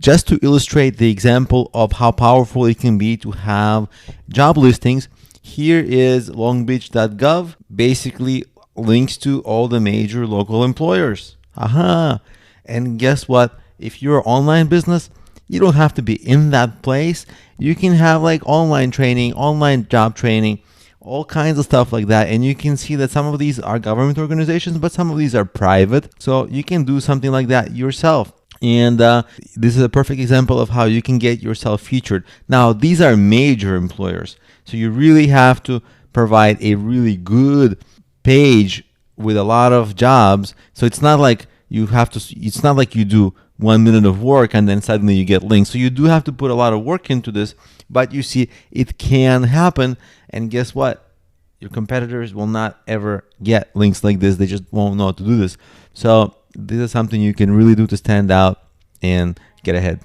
just to illustrate the example of how powerful it can be to have job listings, here is longbeach.gov, basically links to all the major local employers. And guess what? If you're an online business, you don't have to be in that place. You can have like online training, online job training, all kinds of stuff like that. And you can see that some of these are government organizations, but some of these are private. So you can do something like that yourself. And this is a perfect example of how you can get yourself featured. Now, these are major employers. So you really have to provide a really good page with a lot of jobs. So it's not like it's not like you do 1 minute of work and then suddenly you get links. So you do have to put a lot of work into this, but you see, it can happen. And guess what? Your competitors will not ever get links like this. They just won't know how to do this. So this is something you can really do to stand out and get ahead.